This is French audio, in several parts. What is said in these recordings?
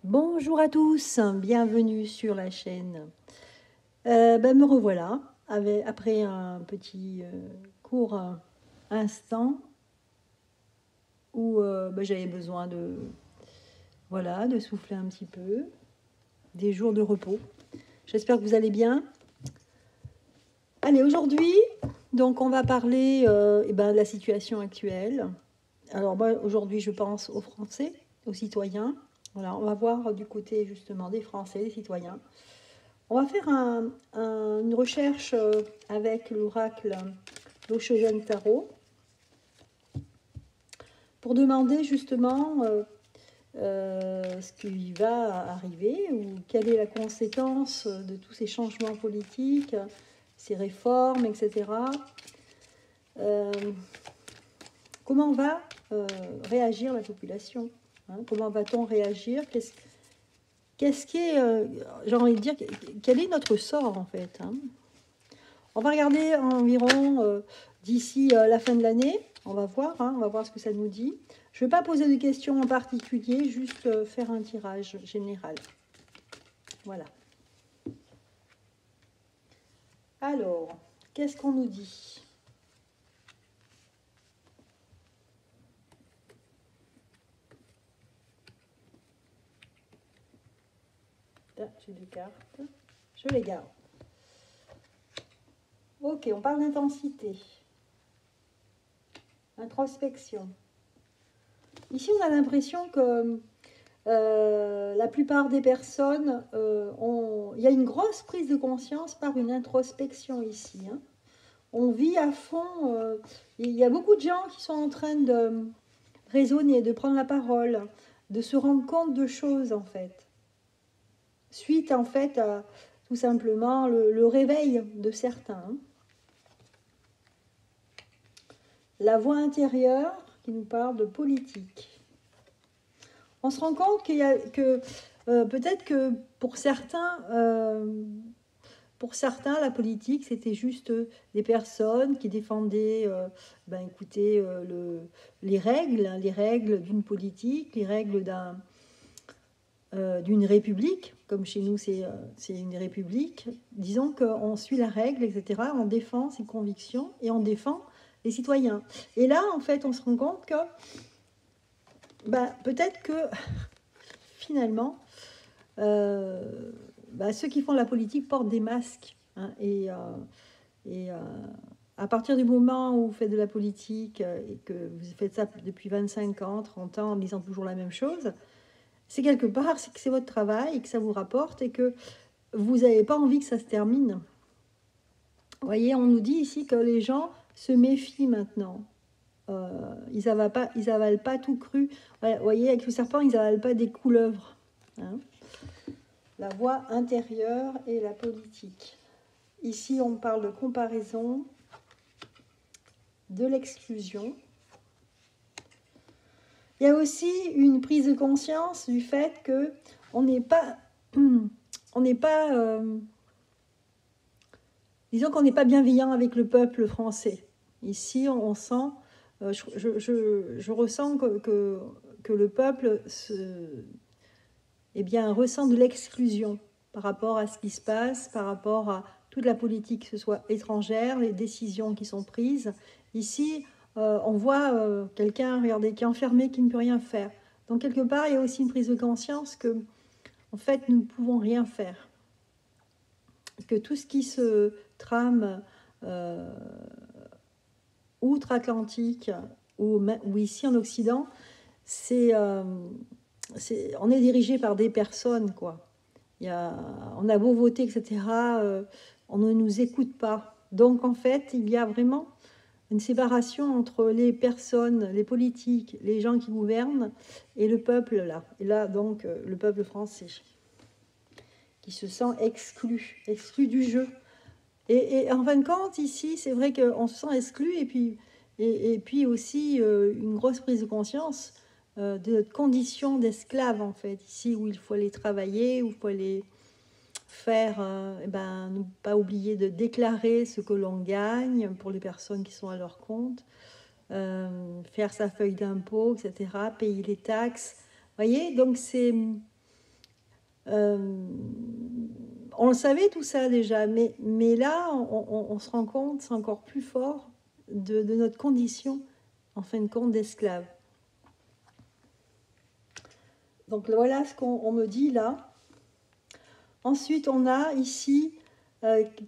Bonjour à tous, bienvenue sur la chaîne. Me revoilà après un petit court instant où j'avais besoin de souffler un petit peu, des jours de repos. J'espère que vous allez bien. Allez, aujourd'hui, donc on va parler de la situation actuelle. Alors moi, aujourd'hui, je pense aux Français, aux citoyens. Voilà, on va voir du côté justement des Français, des citoyens. On va faire une recherche avec l'oracle d'Oshogen Tarot pour demander justement ce qui va arriver ou quelle est la conséquence de tous ces changements politiques, ces réformes, etc. Comment va réagir la population, hein? Comment va-t-on réagir? Qu'est-ce qui est, j'ai envie de dire, quel est notre sort en fait, hein? On va regarder environ d'ici la fin de l'année. On va voir ce que ça nous dit. Je ne vais pas poser de questions en particulier, juste faire un tirage général. Voilà. Alors, qu'est-ce qu'on nous dit? Là, j'ai deux cartes. Je les garde. Ok, on parle d'intensité. Introspection. Ici, on a l'impression que la plupart des personnes, il y a une grosse prise de conscience par une introspection ici, hein. On vit à fond, il y a beaucoup de gens qui sont en train de raisonner, de prendre la parole, de se rendre compte de choses en fait. Suite en fait à tout simplement le réveil de certains, hein. La voix intérieure qui nous parle de politique. On se rend compte que peut-être que pour certains, la politique, c'était juste des personnes qui défendaient les règles d'une politique, les règles d'une république. Comme chez nous, c'est une république. Disons qu'on suit la règle, etc. On défend ses convictions et on défend les citoyens. Et là, en fait, on se rend compte que peut-être que finalement, ceux qui font la politique portent des masques, hein, et à partir du moment où vous faites de la politique et que vous faites ça depuis 25 ans, 30 ans en disant toujours la même chose, c'est quelque part, c'est que c'est votre travail et que ça vous rapporte et que vous n'avez pas envie que ça se termine. Vous voyez, on nous dit ici que les gens se méfient maintenant. Ils avalent pas tout cru. Vous voyez, avec le serpent, ils n'avalent pas des couleuvres, hein. La voie intérieure et la politique. Ici, on parle de comparaison, de l'exclusion. Il y a aussi une prise de conscience du fait que on n'est pas, disons qu'on n'est pas bienveillant avec le peuple français. Ici, on sent, je ressens que le peuple ressent de l'exclusion par rapport à ce qui se passe, par rapport à toute la politique, que ce soit étrangère, les décisions qui sont prises. Ici, on voit quelqu'un, regardez, qui est enfermé, qui ne peut rien faire. Donc, quelque part, il y a aussi une prise de conscience que, en fait, nous ne pouvons rien faire. Que tout ce qui se trame outre-Atlantique ou ici en Occident, on est dirigé par des personnes, quoi. On a beau voter, etc., on ne nous écoute pas. Donc, en fait, il y a vraiment une séparation entre les personnes, les politiques, les gens qui gouvernent, et le peuple, là. Et là, donc, le peuple français, qui se sent exclu du jeu. Et en fin de compte, ici, c'est vrai qu'on se sent exclu, et puis aussi une grosse prise de conscience de notre condition d'esclave, en fait, ici, où il faut aller travailler, où il faut aller faire, ne pas oublier de déclarer ce que l'on gagne pour les personnes qui sont à leur compte, faire sa feuille d'impôt, etc., payer les taxes. Vous voyez, donc c'est On le savait tout ça déjà, mais là, on se rend compte, c'est encore plus fort, de notre condition, en fin de compte, d'esclave. Donc voilà ce qu'on me dit là. Ensuite, on a ici,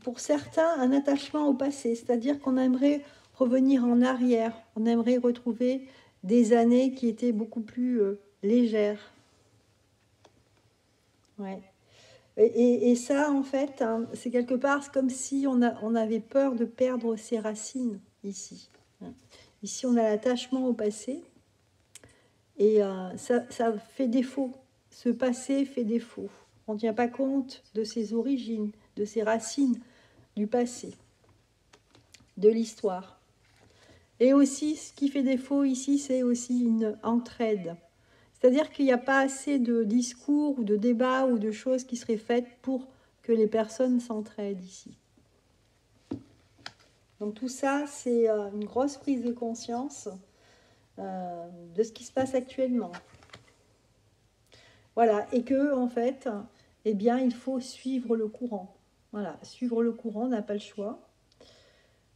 pour certains, un attachement au passé, c'est-à-dire qu'on aimerait revenir en arrière, on aimerait retrouver des années qui étaient beaucoup plus légères. Ouais. Et ça, en fait, hein, c'est quelque part comme si on avait peur de perdre ses racines ici. Ici, on a l'attachement au passé et ça fait défaut. Ce passé fait défaut. On ne tient pas compte de ses origines, de ses racines du passé, de l'histoire. Et aussi, ce qui fait défaut ici, c'est aussi une entraide. C'est-à-dire qu'il n'y a pas assez de discours ou de débats ou de choses qui seraient faites pour que les personnes s'entraident ici. Donc tout ça, c'est une grosse prise de conscience de ce qui se passe actuellement. Voilà, et que en fait, eh bien, il faut suivre le courant. Voilà, suivre le courant, on n'a pas le choix.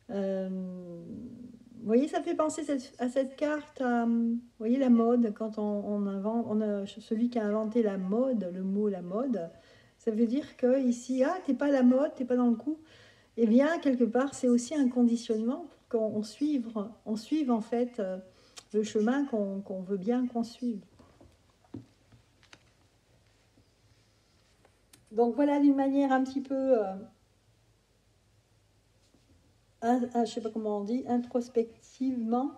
Vous voyez, ça fait penser à cette carte, vous voyez la mode, quand on invente, celui qui a inventé la mode, le mot la mode, ça veut dire que ici, ah, t'es pas la mode, t'es pas dans le coup. Eh bien, quelque part, c'est aussi un conditionnement pour qu'on suive en fait le chemin qu'on veut bien qu'on suive. Donc voilà, d'une manière un petit peu, je ne sais pas comment on dit, introspectivement,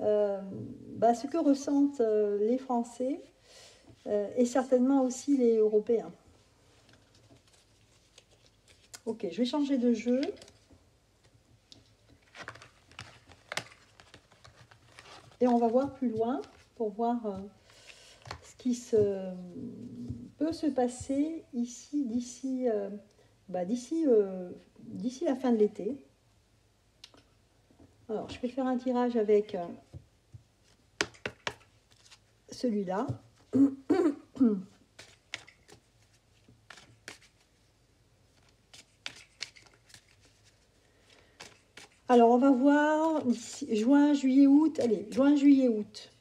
ce que ressentent les Français et certainement aussi les Européens. Ok, je vais changer de jeu. Et on va voir plus loin pour voir ce qui peut se passer ici, d'ici la fin de l'été. Alors, je vais faire un tirage avec celui-là. Alors, on va voir juin, juillet, août. Allez, juin, juillet, août.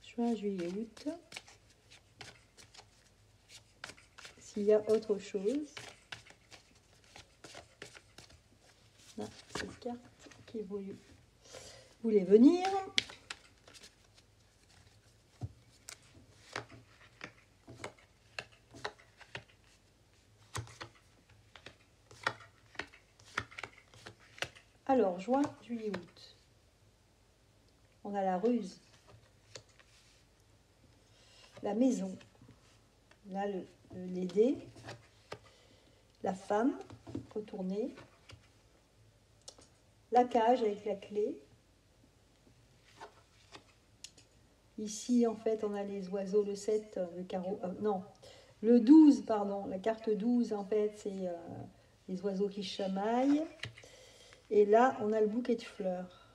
Juin, juillet, août. S'il y a autre chose. Là, cette carte qui voulait venir. Alors, juin, juillet, août. On a la ruse. La maison. Là, les dés. La femme, retournée. La cage avec la clé. Ici, en fait, on a les oiseaux, le 7, le carreau... non, le 12, pardon. La carte 12, en fait, c'est les oiseaux qui chamaillent. Et là, on a le bouquet de fleurs.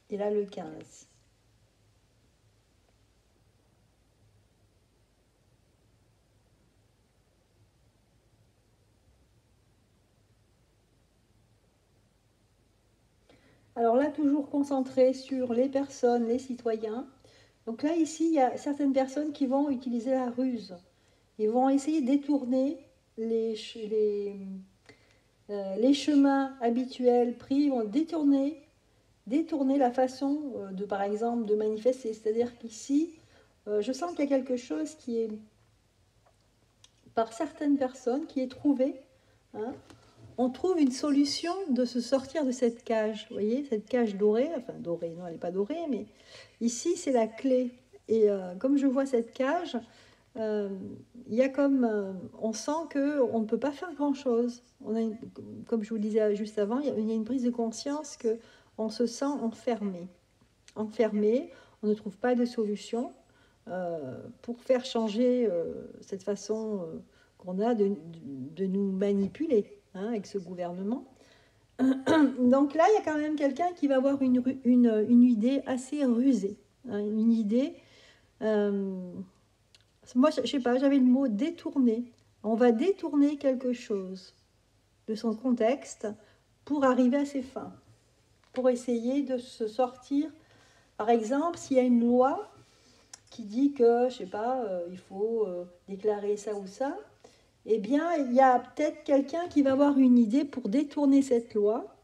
Et là, le 15. Alors là, toujours concentré sur les personnes, les citoyens. Donc là, ici, il y a certaines personnes qui vont utiliser la ruse. Ils vont essayer de détourner les chemins habituels pris, ils vont détourner la façon par exemple, de manifester. C'est-à-dire qu'ici, je sens qu'il y a quelque chose qui est, par certaines personnes, qui est trouvé. Hein. On trouve une solution de se sortir de cette cage. Vous voyez, cette cage dorée, enfin dorée, non, elle n'est pas dorée, mais ici, c'est la clé. Et comme je vois cette cage, il y a comme, on sent qu'on ne peut pas faire grand-chose. Comme je vous le disais juste avant, il y a une prise de conscience qu'on se sent enfermé. Enfermé, on ne trouve pas de solution pour faire changer cette façon qu'on a de nous manipuler avec ce gouvernement. Donc là, il y a quand même quelqu'un qui va avoir une idée assez rusée, une idée Moi, je sais pas, j'avais le mot détourner. On va détourner quelque chose de son contexte pour arriver à ses fins, pour essayer de se sortir. Par exemple, s'il y a une loi qui dit que, je sais pas, il faut déclarer ça ou ça, eh bien, il y a peut-être quelqu'un qui va avoir une idée pour détourner cette loi,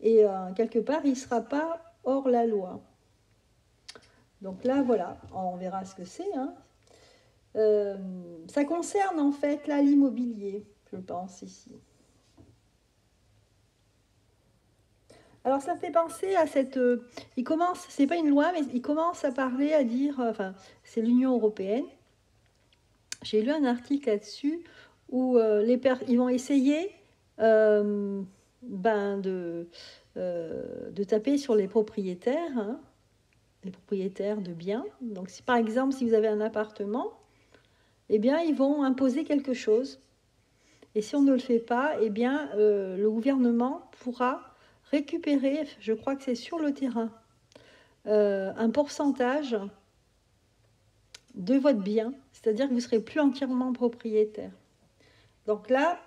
et quelque part, il ne sera pas hors la loi. Donc là, voilà, on verra ce que c'est. Hein. Ça concerne en fait là l'immobilier, je pense, ici. Alors ça me fait penser à cette... il commence, c'est pas une loi, mais il commence à parler, à dire... enfin, c'est l'Union européenne. J'ai lu un article là-dessus où ils vont essayer de taper sur les propriétaires, hein, les propriétaires de biens. Donc si par exemple, si vous avez un appartement, eh bien ils vont imposer quelque chose. Et si on ne le fait pas, eh bien le gouvernement pourra récupérer, je crois que c'est sur le terrain, un pourcentage de votre bien, c'est-à-dire que vous ne serez plus entièrement propriétaire. Donc là,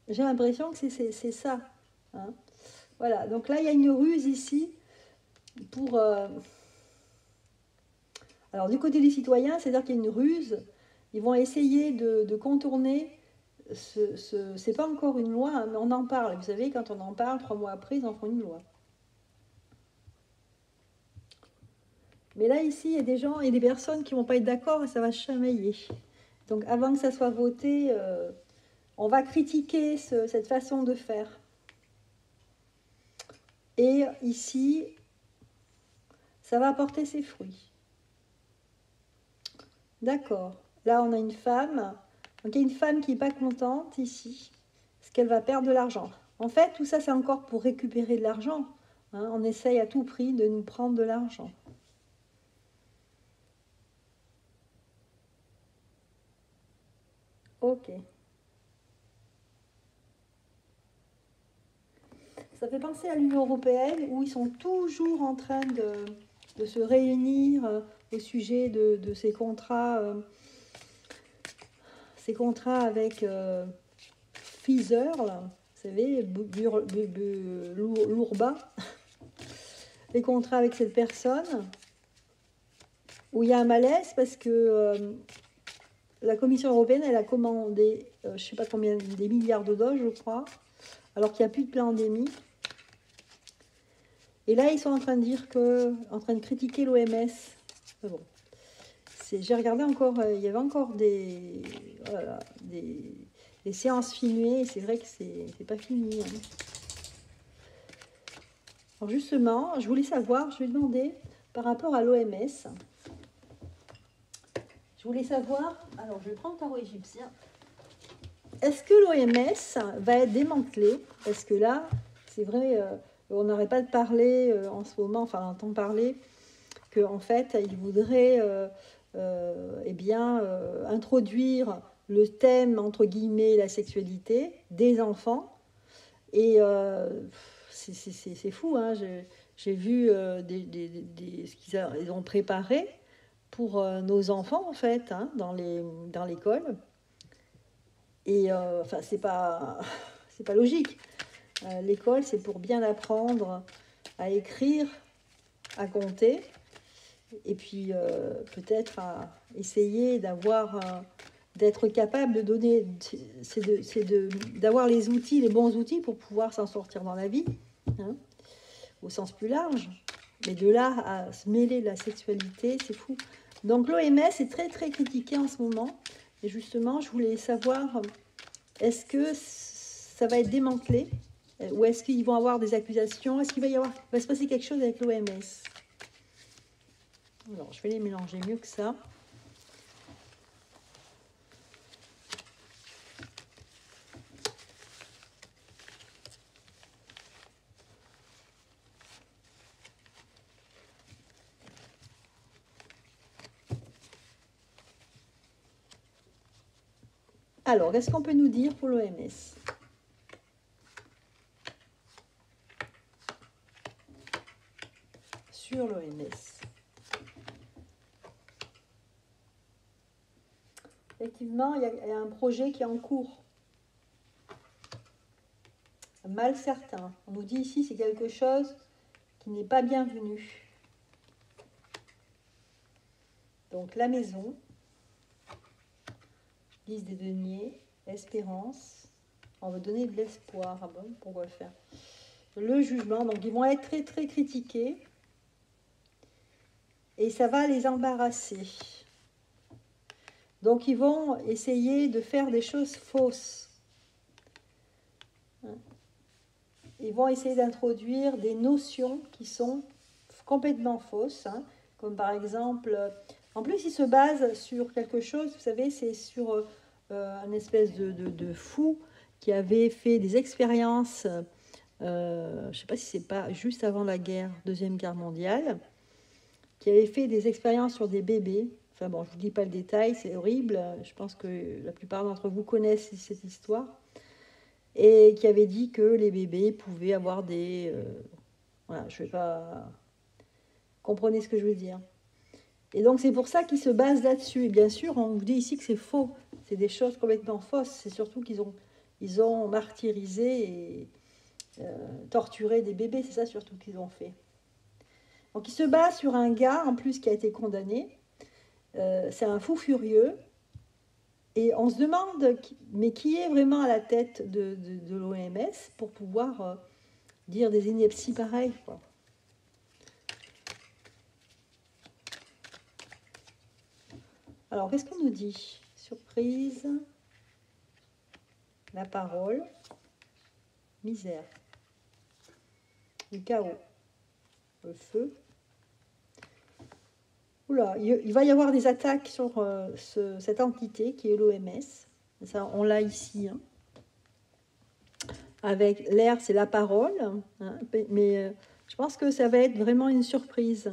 j'ai l'impression que c'est ça. Hein. Voilà, donc là, il y a une ruse ici pour... Alors, du côté des citoyens, c'est-à-dire qu'il y a une ruse. Ils vont essayer de contourner... c'est pas encore une loi, hein, mais on en parle. Vous savez, quand on en parle, 3 mois après, ils en font une loi. Mais là, ici, il y a des gens et des personnes qui ne vont pas être d'accord et ça va chamailler. Donc, avant que ça soit voté, on va critiquer cette façon de faire. Et ici, ça va apporter ses fruits. D'accord. Là, on a une femme. Donc, il y a une femme qui n'est pas contente ici, parce qu'elle va perdre de l'argent. En fait, tout ça, c'est encore pour récupérer de l'argent. Hein, on essaye à tout prix de nous prendre de l'argent. Ok. Ça fait penser à l'Union européenne, où ils sont toujours en train de se réunir au sujet de ces contrats avec Pfizer, là, vous savez, l'Ourba, les contrats avec cette personne, où il y a un malaise parce que la Commission européenne, elle a commandé, je ne sais pas combien, des milliards de doses, je crois, alors qu'il n'y a plus de pandémie. Et là, ils sont en train de dire en train de critiquer l'OMS. Bon. J'ai regardé encore, il y avait encore des séances filmées, et c'est vrai que c'est pas fini. Hein. Alors justement, je voulais savoir, je vais demander par rapport à l'OMS, je voulais savoir, alors je vais prendre le tarot égyptien, est-ce que l'OMS va être démantelée? Parce que là, c'est vrai, on n'arrête pas de parler en ce moment, enfin on entend parler qu'en fait, ils voudraient introduire le thème, entre guillemets, la sexualité des enfants. Et c'est fou, hein. J'ai vu ce qu'ils ont préparé pour nos enfants, en fait, hein, dans l'école. Et enfin, c'est pas logique. L'école, c'est pour bien apprendre à écrire, à compter, et puis peut-être à essayer d'être capable de donner, d'avoir les outils, les bons outils pour pouvoir s'en sortir dans la vie, hein, au sens plus large. Mais de là à se mêler de la sexualité, c'est fou. Donc l'OMS est très très critiqué en ce moment. Et justement, je voulais savoir, est-ce que ça va être démantelé? Ou est-ce qu'ils vont avoir des accusations? Est-ce qu'il va se passer quelque chose avec l'OMS? Alors, je vais les mélanger mieux que ça. Alors, qu'est-ce qu'on peut nous dire pour l'OMS? Sur l'OMS. Effectivement, il y a un projet qui est en cours. Un mal certain. On nous dit ici, c'est quelque chose qui n'est pas bienvenu. Donc la maison, 10 des deniers, espérance. On va donner de l'espoir. Ah bon, pourquoi le faire? Le jugement, donc ils vont être très très critiqués. Et ça va les embarrasser. Donc ils vont essayer de faire des choses fausses. Ils vont essayer d'introduire des notions qui sont complètement fausses, hein, comme par exemple, en plus ils se basent sur quelque chose, vous savez, c'est sur un espèce de fou qui avait fait des expériences, je ne sais pas si c'est pas juste avant la Deuxième Guerre mondiale, qui avait fait des expériences sur des bébés. Enfin bon, je ne vous dis pas le détail, c'est horrible, je pense que la plupart d'entre vous connaissent cette histoire. Et qui avait dit que les bébés pouvaient avoir des... voilà, je ne vais pas... Comprenez ce que je veux dire. Et donc c'est pour ça qu'ils se basent là-dessus. Et bien sûr, on vous dit ici que c'est faux. C'est des choses complètement fausses. C'est surtout qu'ils ont martyrisé et torturé des bébés. C'est ça surtout qu'ils ont fait. Donc ils se basent sur un gars, en plus, qui a été condamné. C'est un fou furieux. Et on se demande, mais qui est vraiment à la tête de l'OMS pour pouvoir dire des inepties pareilles, quoi. Alors, qu'est-ce qu'on nous dit? Surprise, la parole, misère, le chaos, le feu. Oula, il va y avoir des attaques sur cette entité qui est l'OMS. Ça, on l'a ici. Hein. Avec l'air, c'est la parole. Hein, mais je pense que ça va être vraiment une surprise.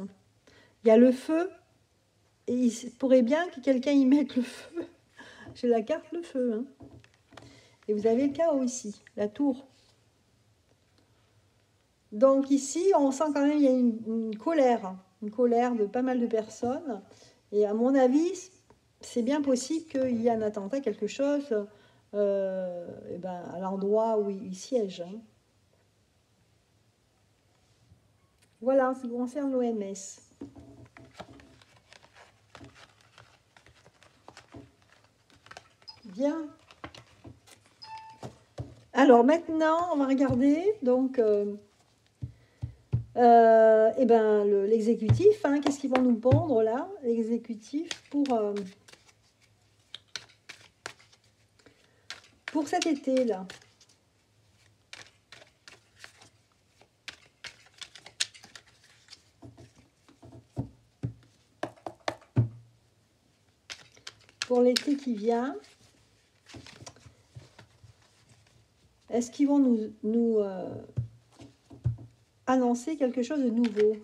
Il y a le feu. Et il pourrait bien que quelqu'un y mette le feu. J'ai la carte le feu. Hein. Et vous avez le chaos ici, la tour. Donc ici, on sent quand même qu'il y a une colère de pas mal de personnes. Et à mon avis, c'est bien possible qu'il y ait un attentat, quelque chose, à l'endroit où il siège. Hein. Voilà en ce qui concerne l'OMS. Bien. Alors maintenant, on va regarder donc l'exécutif. Hein, qu'est-ce qu'ils vont nous pondre là? L'exécutif pour cet été là. Pour l'été qui vient. Est-ce qu'ils vont nous annoncer quelque chose de nouveau?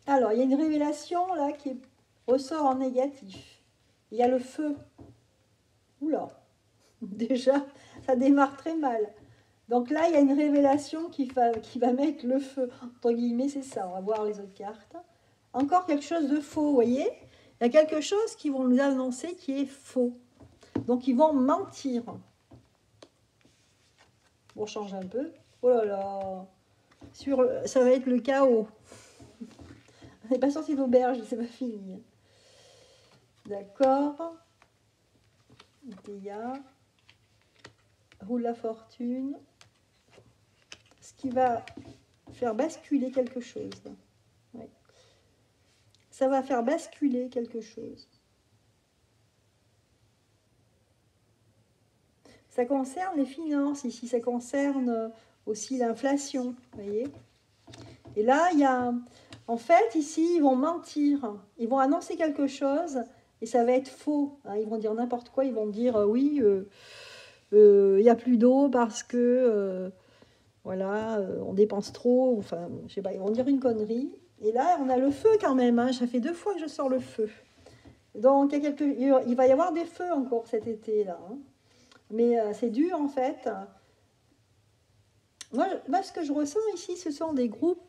Alors, il y a une révélation là qui ressort en négatif. Il y a le feu. Oula, déjà, ça démarre très mal. Donc là, il y a une révélation qui va mettre le feu. Entre guillemets, c'est ça. On va voir les autres cartes. Encore quelque chose de faux, vous voyez? Il y a quelque chose qui vont nous annoncer qui est faux. Donc, ils vont mentir. On change un peu. Oh là là. Ça va être le chaos. On n'est pas sorti d'auberge, c'est pas fini. D'accord. Théa. Roule la fortune. Ce qui va faire basculer quelque chose. Ouais. Ça va faire basculer quelque chose. Ça concerne les finances ici, ça concerne aussi l'inflation, vous voyez. Et là, il y a... En fait, ici, ils vont mentir. Ils vont annoncer quelque chose et ça va être faux. Hein. Ils vont dire n'importe quoi. Ils vont dire oui, il n'y a plus d'eau parce que Voilà, on dépense trop, enfin, je sais pas, ils vont dire une connerie. Et là, on a le feu quand même, hein, ça fait 2 fois que je sors le feu. Donc, il va y avoir des feux encore cet été, là. Hein. Mais c'est dur, en fait. Moi, ce que je ressens ici, ce sont des groupes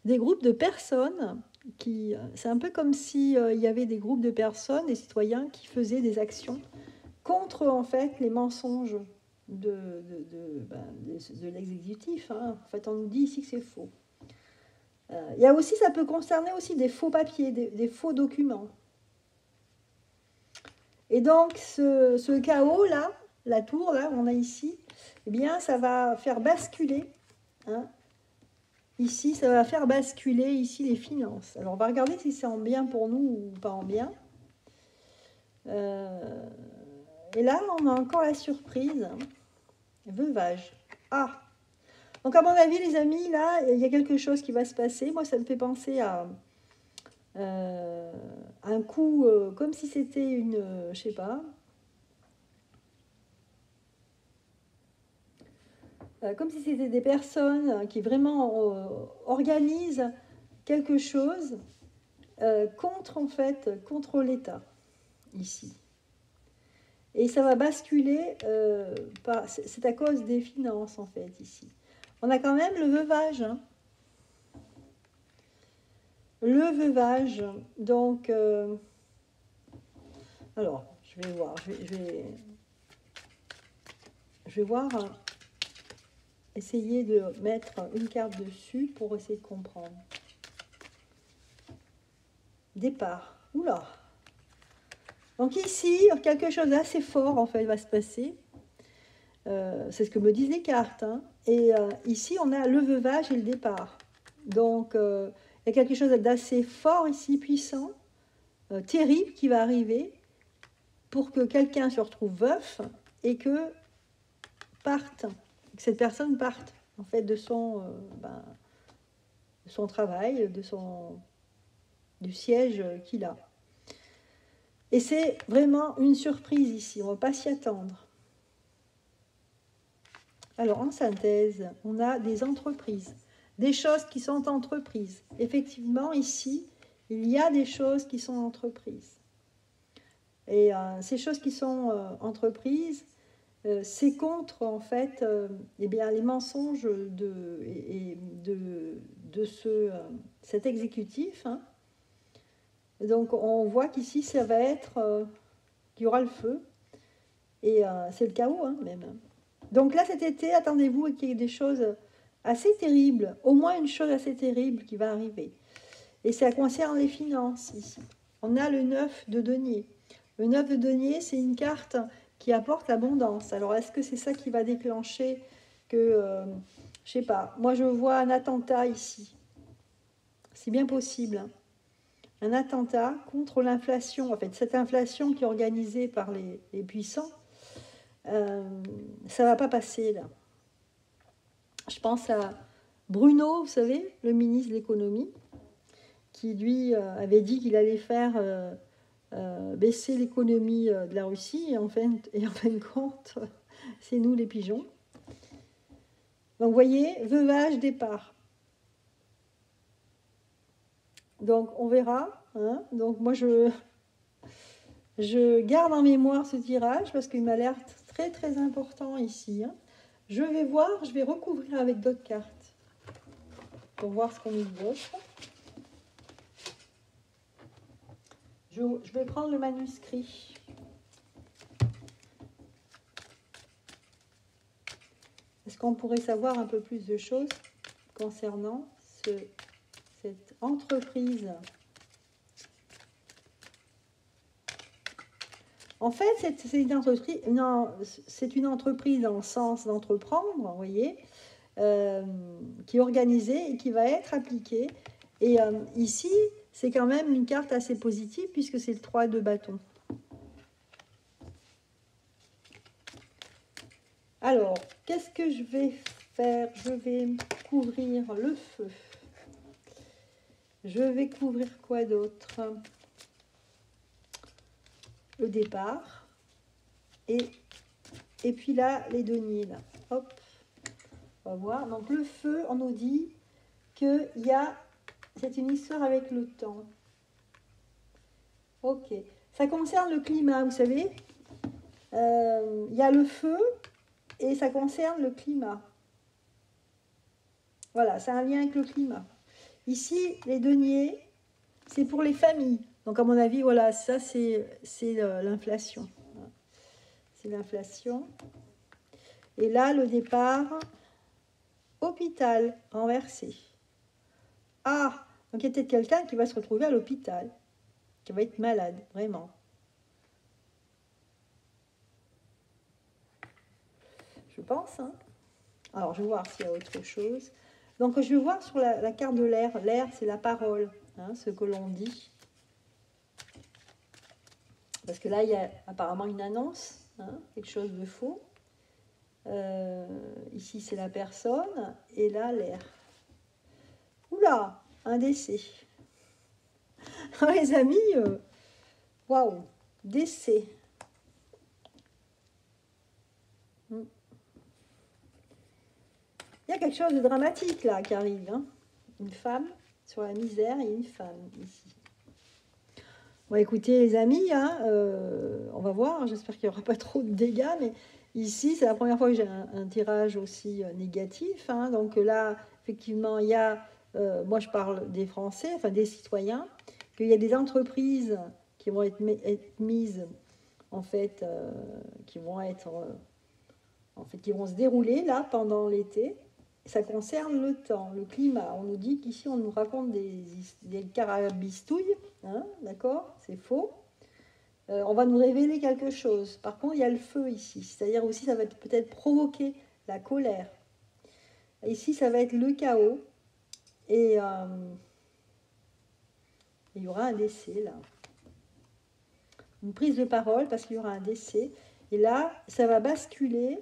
de personnes qui... C'est un peu comme si il y avait des groupes de personnes, des citoyens, qui faisaient des actions contre, en fait, les mensonges de l'exécutif. Hein. En fait, on nous dit ici que c'est faux. Il y a aussi, ça peut concerner aussi des faux papiers, des faux documents. Et donc, ce chaos-là, la tour, là, on a ici, eh bien, ça va faire basculer, hein, ici, ça va faire basculer ici les finances. Alors, on va regarder si c'est en bien pour nous ou pas en bien. Et là, on a encore la surprise. Veuvage. Ah! Donc, à mon avis, les amis, là, il y a quelque chose qui va se passer. Moi, ça me fait penser à un coup, comme si c'était une, je sais pas, comme si c'était des personnes qui vraiment organisent quelque chose contre, en fait, contre l'État, ici. Et ça va basculer, c'est à cause des finances, en fait, ici. On a quand même le veuvage, hein. Le veuvage, donc, alors, je vais voir, je vais voir, essayer de mettre une carte dessus pour essayer de comprendre. Départ, oula. Donc ici, quelque chose d'assez fort, en fait, va se passer. C'est ce que me disent les cartes. Hein. Et ici, on a le veuvage et le départ. Donc, il y a quelque chose d'assez fort ici, puissant, terrible, qui va arriver pour que quelqu'un se retrouve veuf et que cette personne parte, en fait, de son travail, du siège qu'il a. Et c'est vraiment une surprise ici, on ne va pas s'y attendre. Alors, en synthèse, on a des entreprises, des choses qui sont entreprises. Effectivement, ici, il y a des choses qui sont entreprises. Et ces choses qui sont entreprises, c'est contre, en fait, eh bien, les mensonges de cet exécutif. Hein. Donc, on voit qu'ici, ça va être qu'il y aura le feu. Et c'est le chaos, hein, même. Donc là, cet été, attendez-vous qu'il y ait des choses assez terribles, au moins une chose assez terrible qui va arriver. Et ça concerne les finances, ici. On a le 9 de denier. Le 9 de denier, c'est une carte qui apporte l'abondance. Alors, est-ce que c'est ça qui va déclencher que, je sais pas, moi je vois un attentat ici. C'est bien possible. Hein. Un attentat contre l'inflation. En fait, cette inflation qui est organisée par les puissants, ça ne va pas passer là. Je pense à Bruno, vous savez, le ministre de l'économie, qui lui avait dit qu'il allait faire baisser l'économie de la Russie, et en fin de compte, c'est nous les pigeons. Donc vous voyez, veuvage, départ. Donc on verra. Hein. Donc moi je garde en mémoire ce tirage parce qu'il m'a l'air très très important ici. Hein. Je vais voir, je vais recouvrir avec d'autres cartes pour voir ce qu'on nous offre. Je vais prendre le manuscrit. Est-ce qu'on pourrait savoir un peu plus de choses concernant cette entreprise? En fait, c'est une entreprise dans le sens d'entreprendre, vous voyez, qui est organisée et qui va être appliquée. Et ici, c'est quand même une carte assez positive puisque c'est le 3 de bâton. Alors, qu'est-ce que je vais faire? Je vais couvrir le feu. Je vais couvrir quoi d'autre? Le départ. Et puis là, les deniers, là. Hop. On va voir. Donc le feu, on nous dit que c'est une histoire avec le temps. Ok. Ça concerne le climat, vous savez. Il y a le feu et ça concerne le climat. Voilà, c'est un lien avec le climat. Ici, les deniers, c'est pour les familles. Donc à mon avis, voilà, ça c'est l'inflation. C'est l'inflation. Et là, le départ, hôpital, renversé. Ah, donc il y a peut-être quelqu'un qui va se retrouver à l'hôpital, qui va être malade, vraiment. Je pense, hein. Alors, je vais voir s'il y a autre chose. Donc, je vais voir sur la carte de l'air. L'air, c'est la parole, hein, ce que l'on dit. Parce que là, il y a apparemment une annonce, hein, quelque chose de faux. Ici, c'est la personne. Et là, l'air. Oula, un décès. Les amis, waouh, décès. Il y a quelque chose de dramatique là qui arrive. Hein. Une femme sur la misère et une femme ici. Bon, écoutez les amis, hein, on va voir. J'espère qu'il n'y aura pas trop de dégâts. Mais ici, c'est la première fois que j'ai un tirage aussi négatif. Hein. Donc là, effectivement, il y a, moi je parle des Français, enfin des citoyens, qu'il y a des entreprises qui vont être mises, en fait, qui vont se dérouler là pendant l'été. Ça concerne le temps, le climat. On nous dit qu'ici, on nous raconte des carabistouilles, hein, d'accord? C'est faux. On va nous révéler quelque chose. Par contre, il y a le feu ici. C'est-à-dire aussi, ça va peut-être provoquer la colère. Ici, ça va être le chaos. Et il y aura un décès, là. Une prise de parole, parce qu'il y aura un décès. Et là, ça va basculer.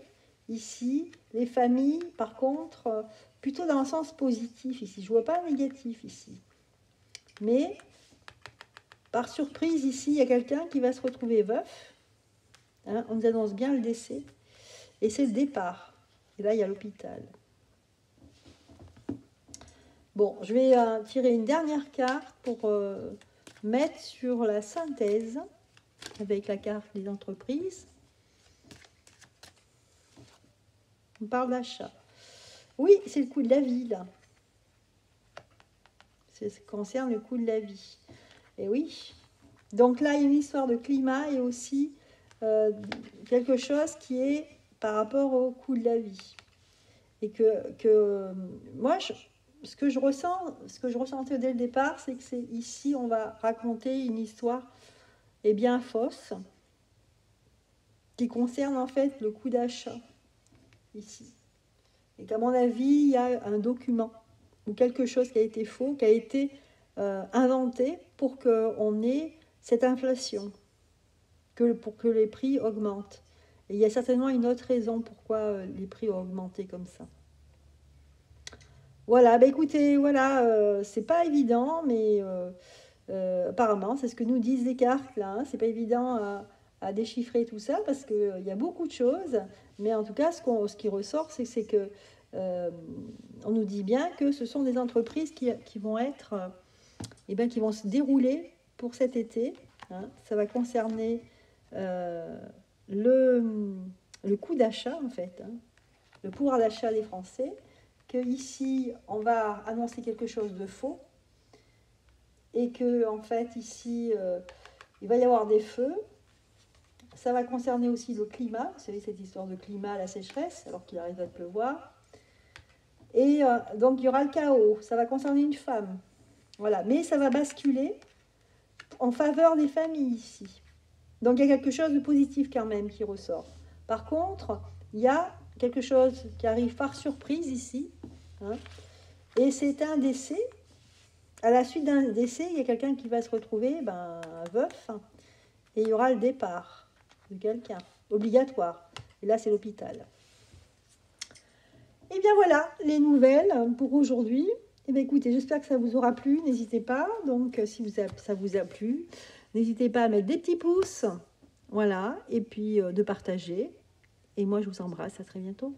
Ici, les familles, par contre, plutôt dans le sens positif ici. Je ne vois pas le négatif ici. Mais, par surprise, ici, il y a quelqu'un qui va se retrouver veuf. Hein, on nous annonce bien le décès. Et c'est le départ. Et là, il y a l'hôpital. Bon, je vais tirer une dernière carte pour mettre sur la synthèse avec la carte des entreprises. On parle d'achat. Oui, c'est le coût de la vie, là. Ça concerne le coût de la vie. Et oui. Donc là, il y a une histoire de climat et aussi quelque chose qui est par rapport au coût de la vie. Et que moi, ce que je ressentais dès le départ, c'est que c'est ici, on va raconter une histoire bien fausse qui concerne en fait le coût d'achat. Ici. Et qu'à mon avis, il y a un document ou quelque chose qui a été faux, qui a été inventé pour qu'on ait cette inflation, pour que les prix augmentent. Et il y a certainement une autre raison pourquoi les prix ont augmenté comme ça. Voilà, bah écoutez, voilà, c'est pas évident, mais apparemment, c'est ce que nous disent les cartes là. Hein, c'est pas évident à déchiffrer tout ça parce qu'il y a beaucoup de choses. Mais en tout cas, ce qui ressort, c'est que on nous dit bien que ce sont des entreprises qui vont être, qui vont se dérouler pour cet été. Hein. Ça va concerner le coût d'achat, en fait, hein, le pouvoir d'achat des Français. Que ici, on va annoncer quelque chose de faux. Et que, en fait, ici, il va y avoir des feux. Ça va concerner aussi le climat. Vous savez, cette histoire de climat, la sécheresse, alors qu'il arrive à pleuvoir. Et donc, il y aura le chaos. Ça va concerner une femme. Voilà. Mais ça va basculer en faveur des familles ici. Donc, il y a quelque chose de positif quand même qui ressort. Par contre, il y a quelque chose qui arrive par surprise ici. Hein, et c'est un décès. À la suite d'un décès, il y a quelqu'un qui va se retrouver veuf. Et il y aura le départ de quelqu'un, obligatoire. Et là, c'est l'hôpital. Et bien voilà, les nouvelles pour aujourd'hui. Et bien écoutez, j'espère que ça vous aura plu. N'hésitez pas. Donc, si ça vous a plu, n'hésitez pas à mettre des petits pouces. Voilà. Et puis, de partager. Et moi, je vous embrasse. À très bientôt.